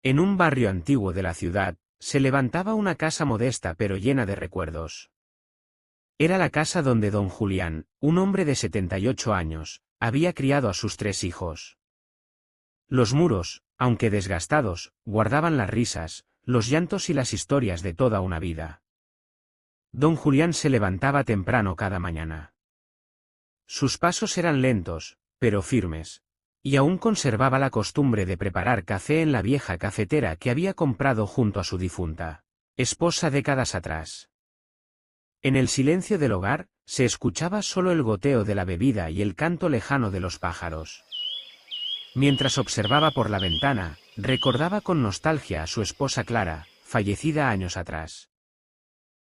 En un barrio antiguo de la ciudad, se levantaba una casa modesta pero llena de recuerdos. Era la casa donde don Julián, un hombre de 78 años, había criado a sus 3 hijos. Los muros, aunque desgastados, guardaban las risas, los llantos y las historias de toda una vida. Don Julián se levantaba temprano cada mañana. Sus pasos eran lentos, pero firmes, y aún conservaba la costumbre de preparar café en la vieja cafetera que había comprado junto a su difunta esposa décadas atrás. En el silencio del hogar, se escuchaba solo el goteo de la bebida y el canto lejano de los pájaros. Mientras observaba por la ventana, recordaba con nostalgia a su esposa Clara, fallecida años atrás.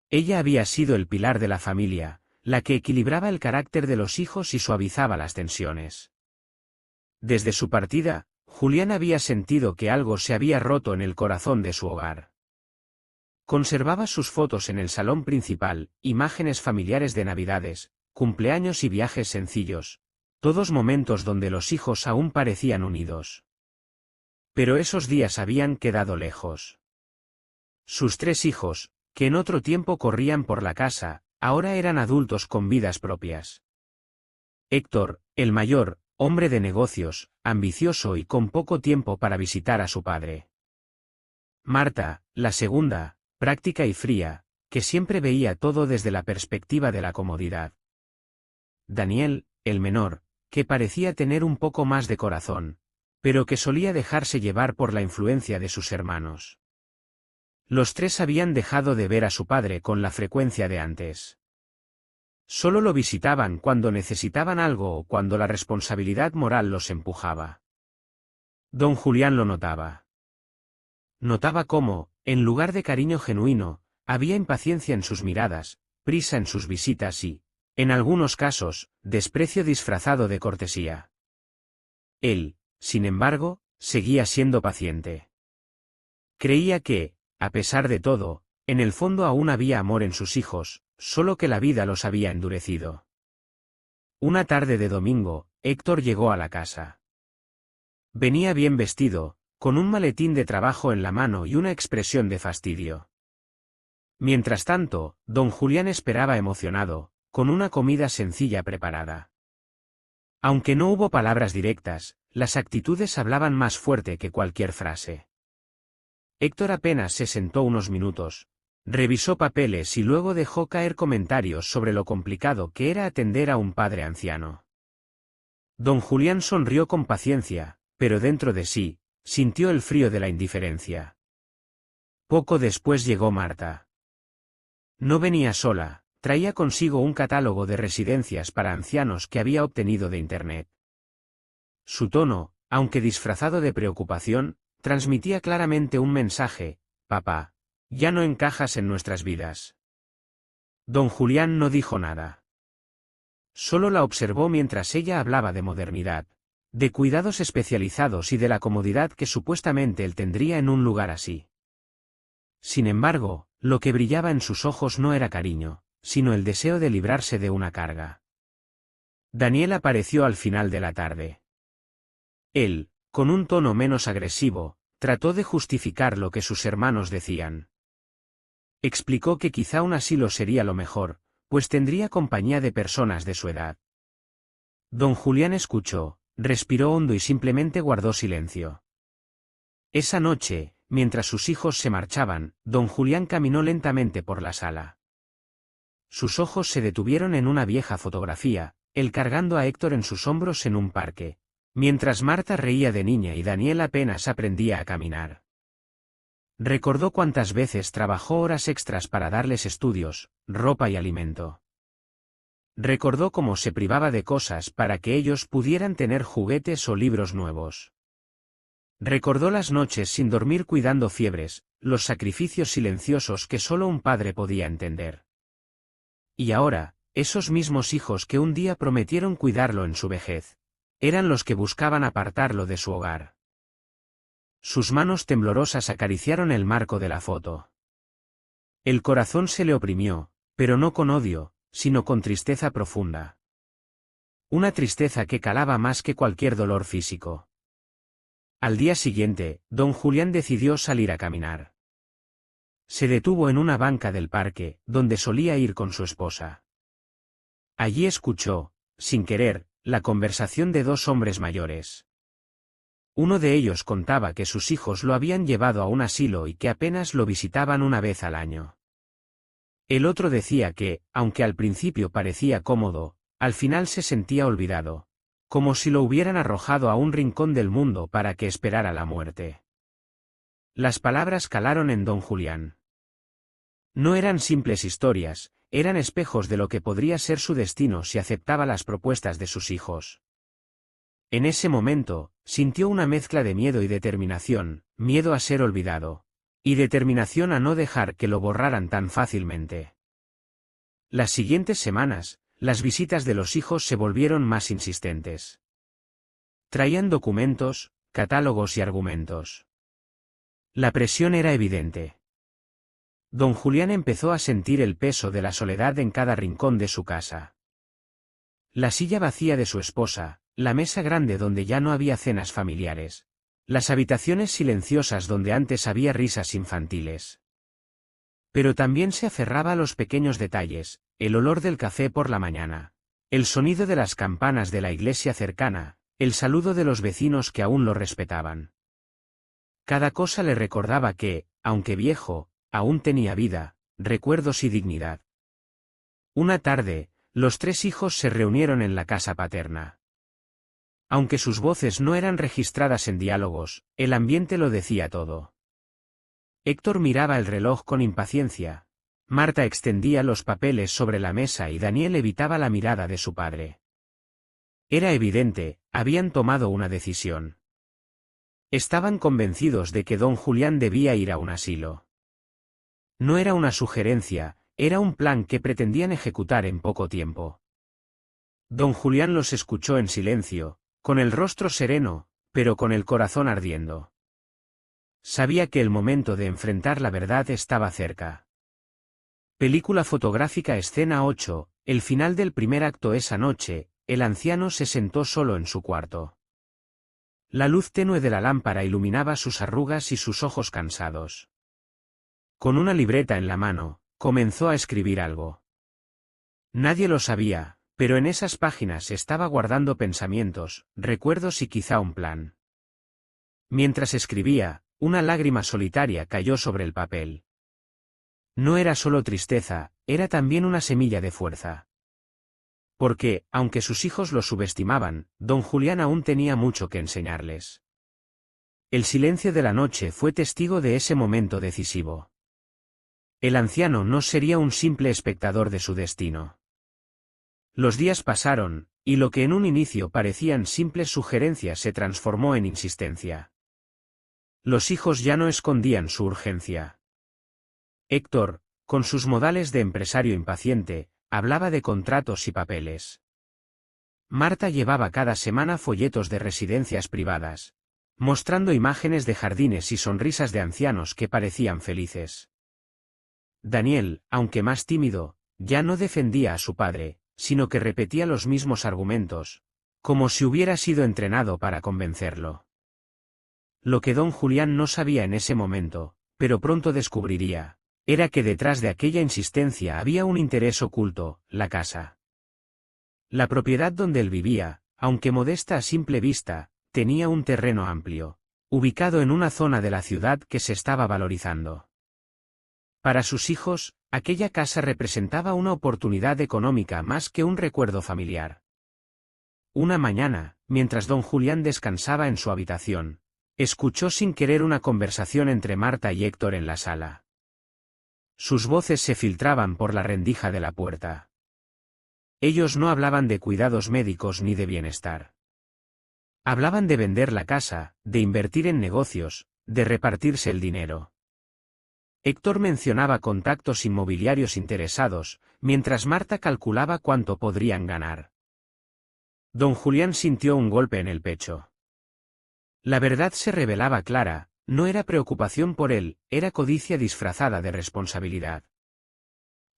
Ella había sido el pilar de la familia, la que equilibraba el carácter de los hijos y suavizaba las tensiones. Desde su partida, Julián había sentido que algo se había roto en el corazón de su hogar. Conservaba sus fotos en el salón principal, imágenes familiares de Navidades, cumpleaños y viajes sencillos, todos momentos donde los hijos aún parecían unidos. Pero esos días habían quedado lejos. Sus 3 hijos, que en otro tiempo corrían por la casa, ahora eran adultos con vidas propias. Héctor, el mayor, hombre de negocios, ambicioso y con poco tiempo para visitar a su padre. Marta, la segunda, práctica y fría, que siempre veía todo desde la perspectiva de la comodidad. Daniel, el menor, que parecía tener un poco más de corazón, pero que solía dejarse llevar por la influencia de sus hermanos. Los 3 habían dejado de ver a su padre con la frecuencia de antes. Solo lo visitaban cuando necesitaban algo o cuando la responsabilidad moral los empujaba. Don Julián lo notaba. Notaba cómo, en lugar de cariño genuino, había impaciencia en sus miradas, prisa en sus visitas y, en algunos casos, desprecio disfrazado de cortesía. Él, sin embargo, seguía siendo paciente. Creía que, a pesar de todo, en el fondo aún había amor en sus hijos, solo que la vida los había endurecido. Una tarde de domingo, Héctor llegó a la casa. Venía bien vestido, con un maletín de trabajo en la mano y una expresión de fastidio. Mientras tanto, don Julián esperaba emocionado, con una comida sencilla preparada. Aunque no hubo palabras directas, las actitudes hablaban más fuerte que cualquier frase. Héctor apenas se sentó unos minutos, revisó papeles y luego dejó caer comentarios sobre lo complicado que era atender a un padre anciano. Don Julián sonrió con paciencia, pero dentro de sí, sintió el frío de la indiferencia. Poco después llegó Marta. No venía sola, traía consigo un catálogo de residencias para ancianos que había obtenido de Internet. Su tono, aunque disfrazado de preocupación, transmitía claramente un mensaje: papá, ya no encajas en nuestras vidas. Don Julián no dijo nada. Solo la observó mientras ella hablaba de modernidad, de cuidados especializados y de la comodidad que supuestamente él tendría en un lugar así. Sin embargo, lo que brillaba en sus ojos no era cariño, sino el deseo de librarse de una carga. Daniel apareció al final de la tarde. Él, con un tono menos agresivo, trató de justificar lo que sus hermanos decían. Explicó que quizá un asilo sería lo mejor, pues tendría compañía de personas de su edad. Don Julián escuchó, respiró hondo y simplemente guardó silencio. Esa noche, mientras sus hijos se marchaban, don Julián caminó lentamente por la sala. Sus ojos se detuvieron en una vieja fotografía, él cargando a Héctor en sus hombros en un parque, mientras Marta reía de niña y Daniel apenas aprendía a caminar. Recordó cuántas veces trabajó horas extras para darles estudios, ropa y alimento. Recordó cómo se privaba de cosas para que ellos pudieran tener juguetes o libros nuevos. Recordó las noches sin dormir cuidando fiebres, los sacrificios silenciosos que solo un padre podía entender. Y ahora, esos mismos hijos que un día prometieron cuidarlo en su vejez, eran los que buscaban apartarlo de su hogar. Sus manos temblorosas acariciaron el marco de la foto. El corazón se le oprimió, pero no con odio, sino con tristeza profunda. Una tristeza que calaba más que cualquier dolor físico. Al día siguiente, don Julián decidió salir a caminar. Se detuvo en una banca del parque, donde solía ir con su esposa. Allí escuchó, sin querer, la conversación de dos hombres mayores. Uno de ellos contaba que sus hijos lo habían llevado a un asilo y que apenas lo visitaban una vez al año. El otro decía que, aunque al principio parecía cómodo, al final se sentía olvidado, como si lo hubieran arrojado a un rincón del mundo para que esperara la muerte. Las palabras calaron en don Julián. No eran simples historias, eran espejos de lo que podría ser su destino si aceptaba las propuestas de sus hijos. En ese momento, sintió una mezcla de miedo y determinación, miedo a ser olvidado, y determinación a no dejar que lo borraran tan fácilmente. Las siguientes semanas, las visitas de los hijos se volvieron más insistentes. Traían documentos, catálogos y argumentos. La presión era evidente. Don Julián empezó a sentir el peso de la soledad en cada rincón de su casa. La silla vacía de su esposa, la mesa grande donde ya no había cenas familiares, las habitaciones silenciosas donde antes había risas infantiles. Pero también se aferraba a los pequeños detalles, el olor del café por la mañana, el sonido de las campanas de la iglesia cercana, el saludo de los vecinos que aún lo respetaban. Cada cosa le recordaba que, aunque viejo, aún tenía vida, recuerdos y dignidad. Una tarde, los tres hijos se reunieron en la casa paterna. Aunque sus voces no eran registradas en diálogos, el ambiente lo decía todo. Héctor miraba el reloj con impaciencia, Marta extendía los papeles sobre la mesa y Daniel evitaba la mirada de su padre. Era evidente, habían tomado una decisión. Estaban convencidos de que don Julián debía ir a un asilo. No era una sugerencia, era un plan que pretendían ejecutar en poco tiempo. Don Julián los escuchó en silencio, con el rostro sereno, pero con el corazón ardiendo. Sabía que el momento de enfrentar la verdad estaba cerca. Película fotográfica escena 8, el final del primer acto. Esa noche, el anciano se sentó solo en su cuarto. La luz tenue de la lámpara iluminaba sus arrugas y sus ojos cansados. Con una libreta en la mano, comenzó a escribir algo. Nadie lo sabía, pero en esas páginas estaba guardando pensamientos, recuerdos y quizá un plan. Mientras escribía, una lágrima solitaria cayó sobre el papel. No era solo tristeza, era también una semilla de fuerza. Porque, aunque sus hijos lo subestimaban, don Julián aún tenía mucho que enseñarles. El silencio de la noche fue testigo de ese momento decisivo. El anciano no sería un simple espectador de su destino. Los días pasaron, y lo que en un inicio parecían simples sugerencias se transformó en insistencia. Los hijos ya no escondían su urgencia. Héctor, con sus modales de empresario impaciente, hablaba de contratos y papeles. Marta llevaba cada semana folletos de residencias privadas, mostrando imágenes de jardines y sonrisas de ancianos que parecían felices. Daniel, aunque más tímido, ya no defendía a su padre, sino que repetía los mismos argumentos, como si hubiera sido entrenado para convencerlo. Lo que don Julián no sabía en ese momento, pero pronto descubriría, era que detrás de aquella insistencia había un interés oculto, la casa. La propiedad donde él vivía, aunque modesta a simple vista, tenía un terreno amplio, ubicado en una zona de la ciudad que se estaba valorizando. Para sus hijos, aquella casa representaba una oportunidad económica más que un recuerdo familiar. Una mañana, mientras don Julián descansaba en su habitación, escuchó sin querer una conversación entre Marta y Héctor en la sala. Sus voces se filtraban por la rendija de la puerta. Ellos no hablaban de cuidados médicos ni de bienestar. Hablaban de vender la casa, de invertir en negocios, de repartirse el dinero. Héctor mencionaba contactos inmobiliarios interesados, mientras Marta calculaba cuánto podrían ganar. Don Julián sintió un golpe en el pecho. La verdad se revelaba clara, no era preocupación por él, era codicia disfrazada de responsabilidad.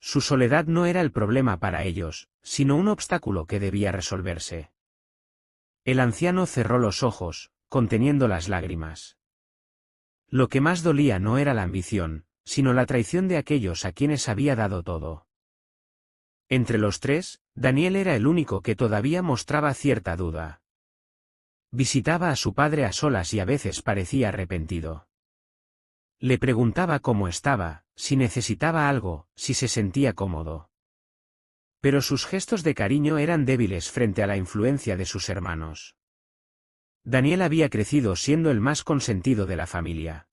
Su soledad no era el problema para ellos, sino un obstáculo que debía resolverse. El anciano cerró los ojos, conteniendo las lágrimas. Lo que más dolía no era la ambición, sino la traición de aquellos a quienes había dado todo. Entre los tres, Daniel era el único que todavía mostraba cierta duda. Visitaba a su padre a solas y a veces parecía arrepentido. Le preguntaba cómo estaba, si necesitaba algo, si se sentía cómodo. Pero sus gestos de cariño eran débiles frente a la influencia de sus hermanos. Daniel había crecido siendo el más consentido de la familia.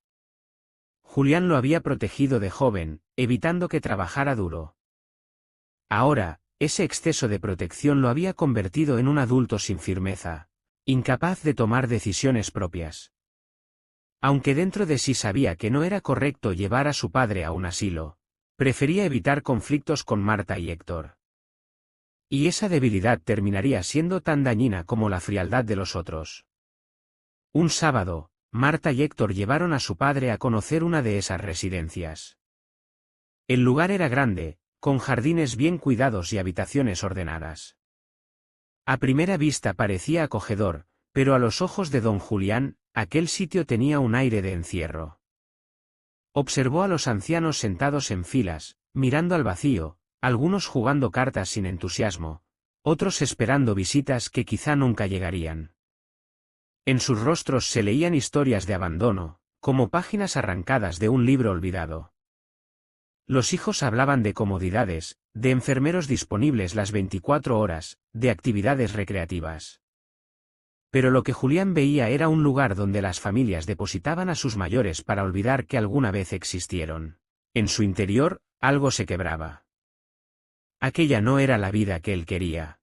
Julián lo había protegido de joven, evitando que trabajara duro. Ahora, ese exceso de protección lo había convertido en un adulto sin firmeza, incapaz de tomar decisiones propias. Aunque dentro de sí sabía que no era correcto llevar a su padre a un asilo, prefería evitar conflictos con Marta y Héctor. Y esa debilidad terminaría siendo tan dañina como la frialdad de los otros. Un sábado, Marta y Héctor llevaron a su padre a conocer una de esas residencias. El lugar era grande, con jardines bien cuidados y habitaciones ordenadas. A primera vista parecía acogedor, pero a los ojos de don Julián, aquel sitio tenía un aire de encierro. Observó a los ancianos sentados en filas, mirando al vacío, algunos jugando cartas sin entusiasmo, otros esperando visitas que quizá nunca llegarían. En sus rostros se leían historias de abandono, como páginas arrancadas de un libro olvidado. Los hijos hablaban de comodidades, de enfermeros disponibles las 24 horas, de actividades recreativas. Pero lo que Julián veía era un lugar donde las familias depositaban a sus mayores para olvidar que alguna vez existieron. En su interior, algo se quebraba. Aquella no era la vida que él quería.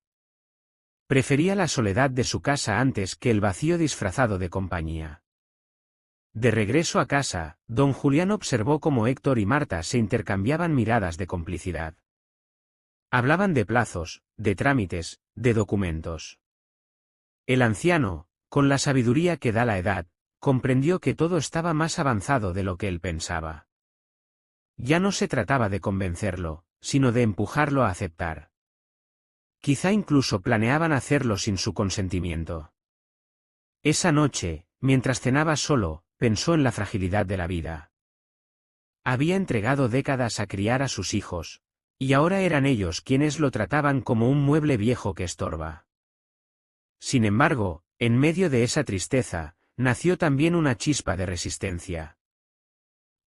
Prefería la soledad de su casa antes que el vacío disfrazado de compañía. De regreso a casa, don Julián observó cómo Héctor y Marta se intercambiaban miradas de complicidad. Hablaban de plazos, de trámites, de documentos. El anciano, con la sabiduría que da la edad, comprendió que todo estaba más avanzado de lo que él pensaba. Ya no se trataba de convencerlo, sino de empujarlo a aceptar. Quizá incluso planeaban hacerlo sin su consentimiento. Esa noche, mientras cenaba solo, pensó en la fragilidad de la vida. Había entregado décadas a criar a sus hijos, y ahora eran ellos quienes lo trataban como un mueble viejo que estorba. Sin embargo, en medio de esa tristeza, nació también una chispa de resistencia.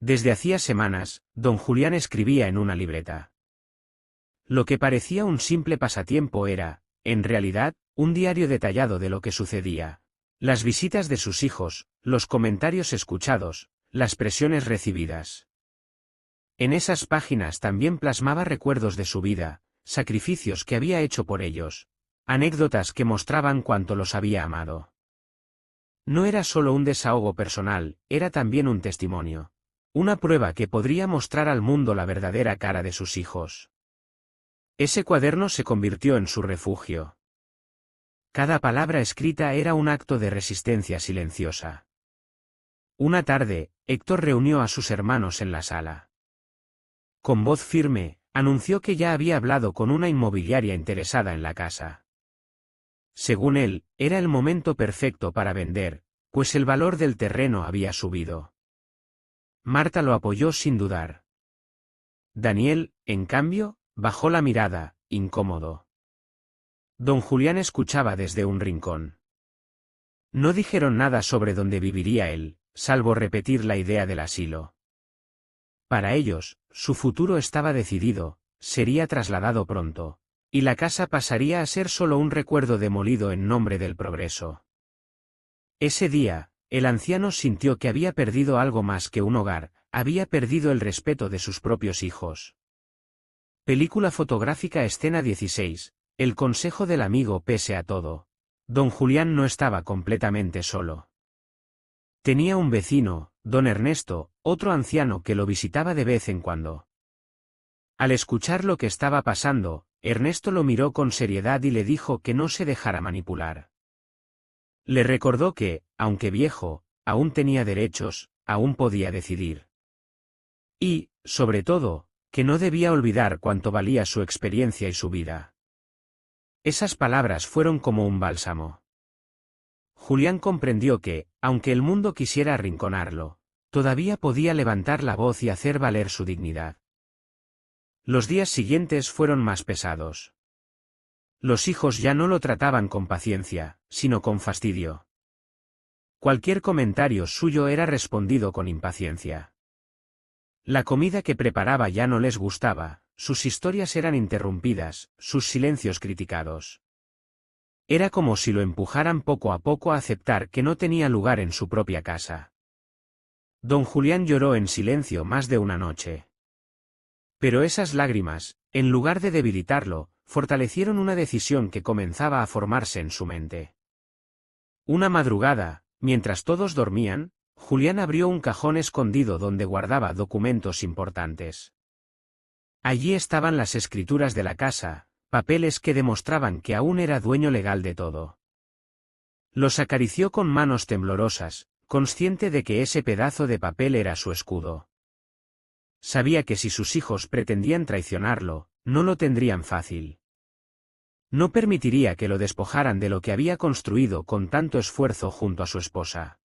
Desde hacía semanas, don Julián escribía en una libreta. Lo que parecía un simple pasatiempo era, en realidad, un diario detallado de lo que sucedía. Las visitas de sus hijos, los comentarios escuchados, las presiones recibidas. En esas páginas también plasmaba recuerdos de su vida, sacrificios que había hecho por ellos, anécdotas que mostraban cuánto los había amado. No era solo un desahogo personal, era también un testimonio. Una prueba que podría mostrar al mundo la verdadera cara de sus hijos. Ese cuaderno se convirtió en su refugio. Cada palabra escrita era un acto de resistencia silenciosa. Una tarde, Héctor reunió a sus hermanos en la sala. Con voz firme, anunció que ya había hablado con una inmobiliaria interesada en la casa. Según él, era el momento perfecto para vender, pues el valor del terreno había subido. Marta lo apoyó sin dudar. Daniel, en cambio, bajó la mirada, incómodo. Don Julián escuchaba desde un rincón. No dijeron nada sobre dónde viviría él, salvo repetir la idea del asilo. Para ellos, su futuro estaba decidido, sería trasladado pronto, y la casa pasaría a ser solo un recuerdo demolido en nombre del progreso. Ese día, el anciano sintió que había perdido algo más que un hogar, había perdido el respeto de sus propios hijos. Película fotográfica escena 16, el consejo del amigo pese a todo. Don Julián no estaba completamente solo. Tenía un vecino, don Ernesto, otro anciano que lo visitaba de vez en cuando. Al escuchar lo que estaba pasando, Ernesto lo miró con seriedad y le dijo que no se dejara manipular. Le recordó que, aunque viejo, aún tenía derechos, aún podía decidir. Y, sobre todo, que no debía olvidar cuánto valía su experiencia y su vida. Esas palabras fueron como un bálsamo. Julián comprendió que, aunque el mundo quisiera arrinconarlo, todavía podía levantar la voz y hacer valer su dignidad. Los días siguientes fueron más pesados. Los hijos ya no lo trataban con paciencia, sino con fastidio. Cualquier comentario suyo era respondido con impaciencia. La comida que preparaba ya no les gustaba, sus historias eran interrumpidas, sus silencios criticados. Era como si lo empujaran poco a poco a aceptar que no tenía lugar en su propia casa. Don Julián lloró en silencio más de una noche. Pero esas lágrimas, en lugar de debilitarlo, fortalecieron una decisión que comenzaba a formarse en su mente. Una madrugada, mientras todos dormían, Julián abrió un cajón escondido donde guardaba documentos importantes. Allí estaban las escrituras de la casa, papeles que demostraban que aún era dueño legal de todo. Los acarició con manos temblorosas, consciente de que ese pedazo de papel era su escudo. Sabía que si sus hijos pretendían traicionarlo, no lo tendrían fácil. No permitiría que lo despojaran de lo que había construido con tanto esfuerzo junto a su esposa.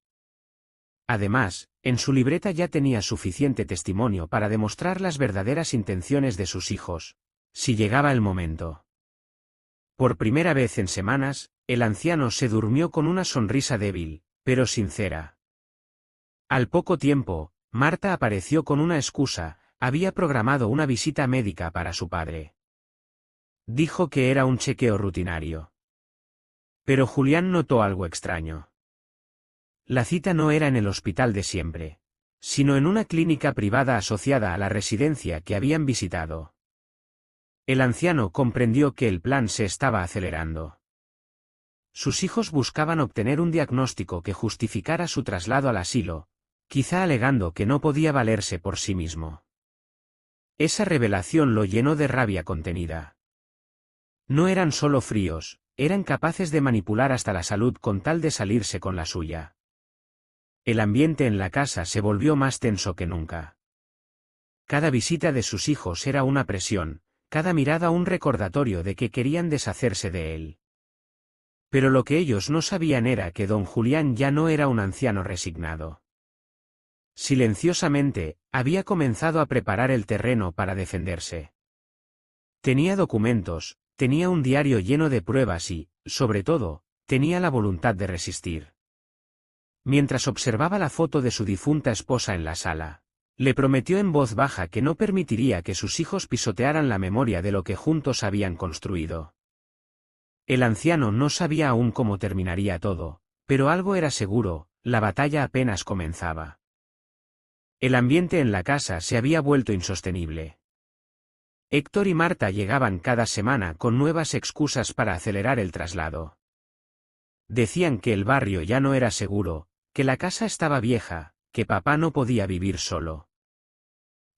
Además, en su libreta ya tenía suficiente testimonio para demostrar las verdaderas intenciones de sus hijos, si llegaba el momento. Por primera vez en semanas, el anciano se durmió con una sonrisa débil, pero sincera. Al poco tiempo, Marta apareció con una excusa, había programado una visita médica para su padre. Dijo que era un chequeo rutinario. Pero Julián notó algo extraño. La cita no era en el hospital de siempre, sino en una clínica privada asociada a la residencia que habían visitado. El anciano comprendió que el plan se estaba acelerando. Sus hijos buscaban obtener un diagnóstico que justificara su traslado al asilo, quizá alegando que no podía valerse por sí mismo. Esa revelación lo llenó de rabia contenida. No eran solo fríos, eran capaces de manipular hasta la salud con tal de salirse con la suya. El ambiente en la casa se volvió más tenso que nunca. Cada visita de sus hijos era una presión, cada mirada un recordatorio de que querían deshacerse de él. Pero lo que ellos no sabían era que don Julián ya no era un anciano resignado. Silenciosamente, había comenzado a preparar el terreno para defenderse. Tenía documentos, tenía un diario lleno de pruebas y, sobre todo, tenía la voluntad de resistir. Mientras observaba la foto de su difunta esposa en la sala, le prometió en voz baja que no permitiría que sus hijos pisotearan la memoria de lo que juntos habían construido. El anciano no sabía aún cómo terminaría todo, pero algo era seguro, la batalla apenas comenzaba. El ambiente en la casa se había vuelto insostenible. Héctor y Marta llegaban cada semana con nuevas excusas para acelerar el traslado. Decían que el barrio ya no era seguro, que la casa estaba vieja, que papá no podía vivir solo.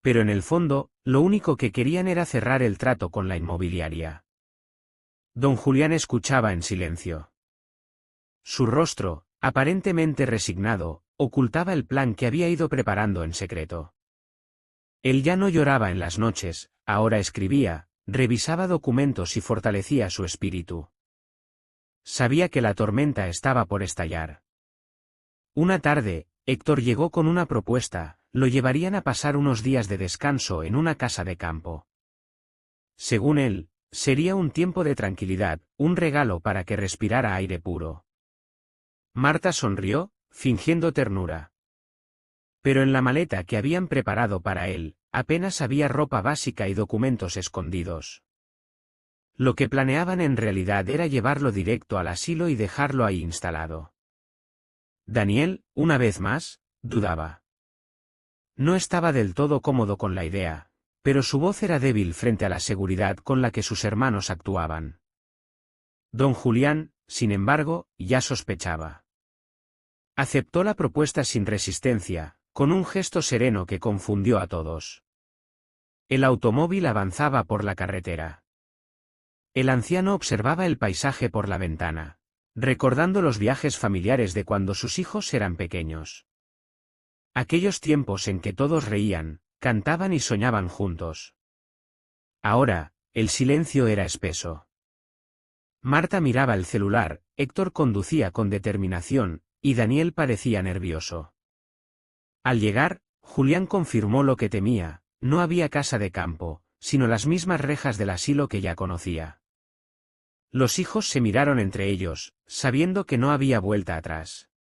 Pero en el fondo, lo único que querían era cerrar el trato con la inmobiliaria. Don Julián escuchaba en silencio. Su rostro, aparentemente resignado, ocultaba el plan que había ido preparando en secreto. Él ya no lloraba en las noches, ahora escribía, revisaba documentos y fortalecía su espíritu. Sabía que la tormenta estaba por estallar. Una tarde, Héctor llegó con una propuesta, lo llevarían a pasar unos días de descanso en una casa de campo. Según él, sería un tiempo de tranquilidad, un regalo para que respirara aire puro. Marta sonrió, fingiendo ternura. Pero en la maleta que habían preparado para él, apenas había ropa básica y documentos escondidos. Lo que planeaban en realidad era llevarlo directo al asilo y dejarlo ahí instalado. Daniel, una vez más, dudaba. No estaba del todo cómodo con la idea, pero su voz era débil frente a la seguridad con la que sus hermanos actuaban. Don Julián, sin embargo, ya sospechaba. Aceptó la propuesta sin resistencia, con un gesto sereno que confundió a todos. El automóvil avanzaba por la carretera. El anciano observaba el paisaje por la ventana, recordando los viajes familiares de cuando sus hijos eran pequeños. Aquellos tiempos en que todos reían, cantaban y soñaban juntos. Ahora, el silencio era espeso. Marta miraba el celular, Héctor conducía con determinación, y Daniel parecía nervioso. Al llegar, Julián confirmó lo que temía, no había casa de campo, sino las mismas rejas del asilo que ya conocía. Los hijos se miraron entre ellos, sabiendo que no había vuelta atrás.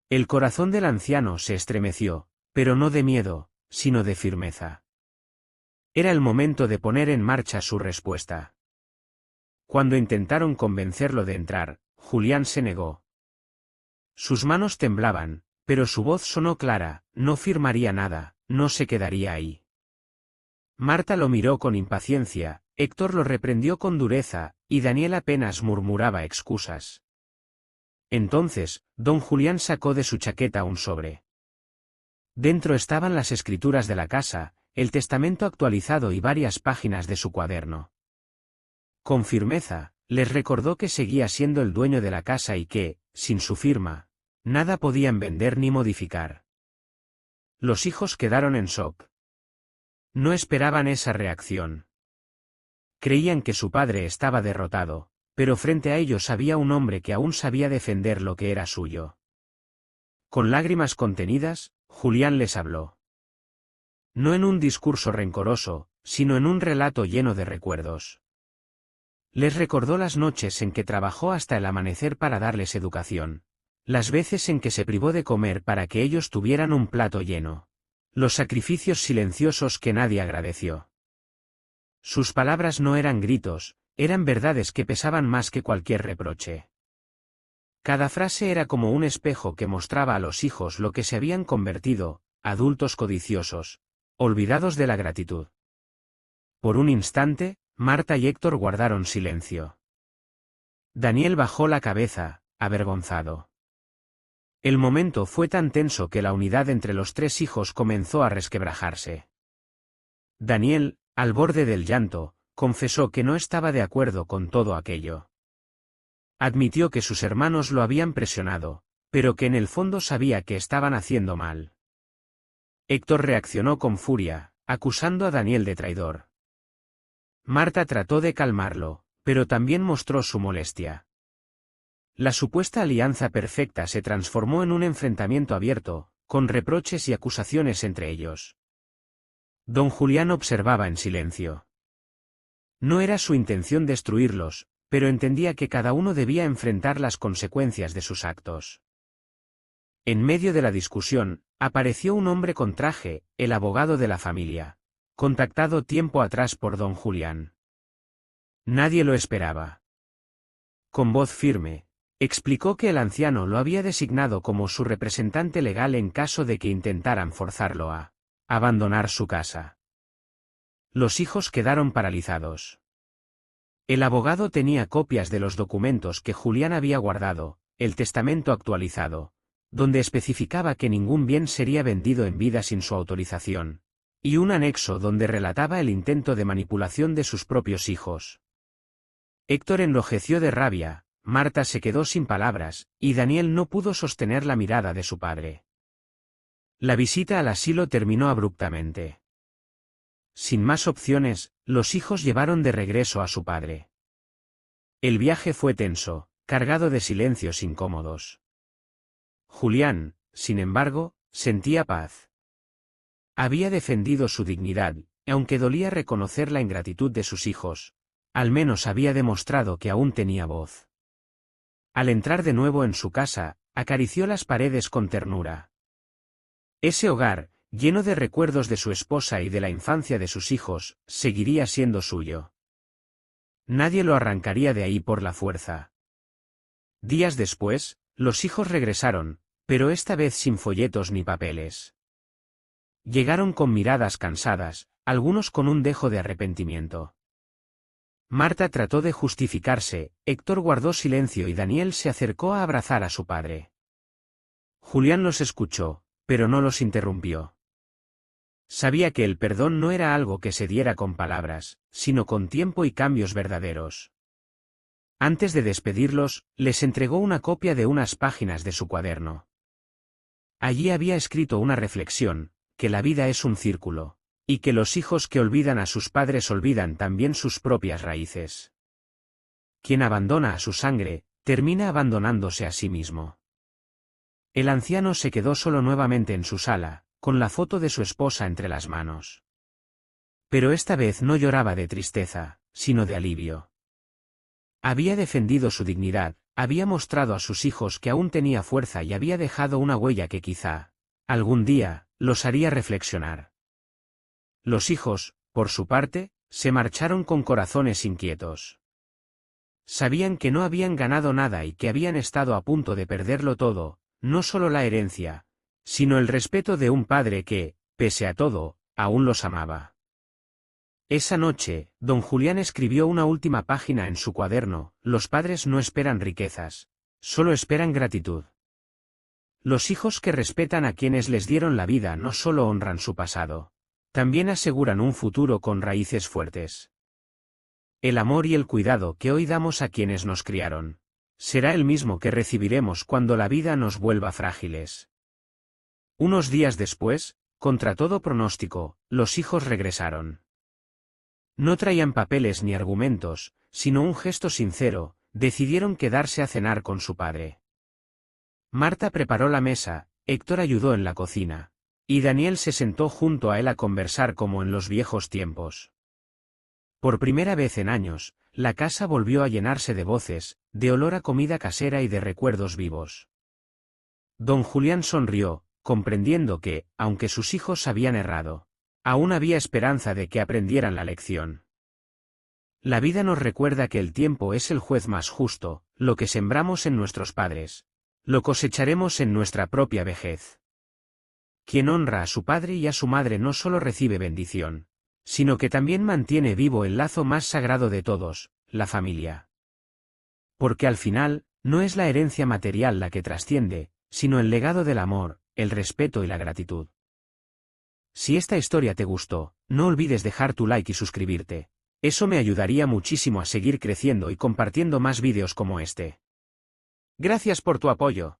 El corazón del anciano se estremeció, pero no de miedo, sino de firmeza. Era el momento de poner en marcha su respuesta. Cuando intentaron convencerlo de entrar, Julián se negó. Sus manos temblaban, pero su voz sonó clara, no firmaría nada, no se quedaría ahí. Marta lo miró con impaciencia, Héctor lo reprendió con dureza, y Daniel apenas murmuraba excusas. Entonces, don Julián sacó de su chaqueta un sobre. Dentro estaban las escrituras de la casa, el testamento actualizado y varias páginas de su cuaderno. Con firmeza, les recordó que seguía siendo el dueño de la casa y que, sin su firma, nada podían vender ni modificar. Los hijos quedaron en shock. No esperaban esa reacción. Creían que su padre estaba derrotado, pero frente a ellos había un hombre que aún sabía defender lo que era suyo. Con lágrimas contenidas, Julián les habló. No en un discurso rencoroso, sino en un relato lleno de recuerdos. Les recordó las noches en que trabajó hasta el amanecer para darles educación, las veces en que se privó de comer para que ellos tuvieran un plato lleno, los sacrificios silenciosos que nadie agradeció. Sus palabras no eran gritos, eran verdades que pesaban más que cualquier reproche. Cada frase era como un espejo que mostraba a los hijos lo que se habían convertido, adultos codiciosos, olvidados de la gratitud. Por un instante, Marta y Héctor guardaron silencio. Daniel bajó la cabeza, avergonzado. El momento fue tan tenso que la unidad entre los tres hijos comenzó a resquebrajarse. Daniel, al borde del llanto, confesó que no estaba de acuerdo con todo aquello. Admitió que sus hermanos lo habían presionado, pero que en el fondo sabía que estaban haciendo mal. Héctor reaccionó con furia, acusando a Daniel de traidor. Marta trató de calmarlo, pero también mostró su molestia. La supuesta alianza perfecta se transformó en un enfrentamiento abierto, con reproches y acusaciones entre ellos. Don Julián observaba en silencio. No era su intención destruirlos, pero entendía que cada uno debía enfrentar las consecuencias de sus actos. En medio de la discusión, apareció un hombre con traje, el abogado de la familia, contactado tiempo atrás por don Julián. Nadie lo esperaba. Con voz firme, explicó que el anciano lo había designado como su representante legal en caso de que intentaran forzarlo a abandonar su casa. Los hijos quedaron paralizados. El abogado tenía copias de los documentos que Julián había guardado, el testamento actualizado, donde especificaba que ningún bien sería vendido en vida sin su autorización, y un anexo donde relataba el intento de manipulación de sus propios hijos. Héctor enlojeció de rabia, Marta se quedó sin palabras, y Daniel no pudo sostener la mirada de su padre. La visita al asilo terminó abruptamente. Sin más opciones, los hijos llevaron de regreso a su padre. El viaje fue tenso, cargado de silencios incómodos. Julián, sin embargo, sentía paz. Había defendido su dignidad, y aunque dolía reconocer la ingratitud de sus hijos, al menos había demostrado que aún tenía voz. Al entrar de nuevo en su casa, acarició las paredes con ternura. Ese hogar, lleno de recuerdos de su esposa y de la infancia de sus hijos, seguiría siendo suyo. Nadie lo arrancaría de ahí por la fuerza. Días después, los hijos regresaron, pero esta vez sin folletos ni papeles. Llegaron con miradas cansadas, algunos con un dejo de arrepentimiento. Marta trató de justificarse, Héctor guardó silencio y Daniel se acercó a abrazar a su padre. Julián los escuchó, pero no los interrumpió. Sabía que el perdón no era algo que se diera con palabras, sino con tiempo y cambios verdaderos. Antes de despedirlos, les entregó una copia de unas páginas de su cuaderno. Allí había escrito una reflexión, que la vida es un círculo, y que los hijos que olvidan a sus padres olvidan también sus propias raíces. Quien abandona a su sangre, termina abandonándose a sí mismo. El anciano se quedó solo nuevamente en su sala, con la foto de su esposa entre las manos. Pero esta vez no lloraba de tristeza, sino de alivio. Había defendido su dignidad, había mostrado a sus hijos que aún tenía fuerza y había dejado una huella que quizá, algún día, los haría reflexionar. Los hijos, por su parte, se marcharon con corazones inquietos. Sabían que no habían ganado nada y que habían estado a punto de perderlo todo, no solo la herencia, sino el respeto de un padre que, pese a todo, aún los amaba. Esa noche, don Julián escribió una última página en su cuaderno: los padres no esperan riquezas, solo esperan gratitud. Los hijos que respetan a quienes les dieron la vida no solo honran su pasado, también aseguran un futuro con raíces fuertes. El amor y el cuidado que hoy damos a quienes nos criaron, será el mismo que recibiremos cuando la vida nos vuelva frágiles. Unos días después, contra todo pronóstico, los hijos regresaron. No traían papeles ni argumentos, sino un gesto sincero: decidieron quedarse a cenar con su padre. Marta preparó la mesa, Héctor ayudó en la cocina, y Daniel se sentó junto a él a conversar como en los viejos tiempos. Por primera vez en años, la casa volvió a llenarse de voces, de olor a comida casera y de recuerdos vivos. Don Julián sonrió, comprendiendo que, aunque sus hijos habían errado, aún había esperanza de que aprendieran la lección. La vida nos recuerda que el tiempo es el juez más justo: lo que sembramos en nuestros padres, lo cosecharemos en nuestra propia vejez. Quien honra a su padre y a su madre no solo recibe bendición, sino que también mantiene vivo el lazo más sagrado de todos, la familia. Porque al final, no es la herencia material la que trasciende, sino el legado del amor, el respeto y la gratitud. Si esta historia te gustó, no olvides dejar tu like y suscribirte. Eso me ayudaría muchísimo a seguir creciendo y compartiendo más vídeos como este. Gracias por tu apoyo.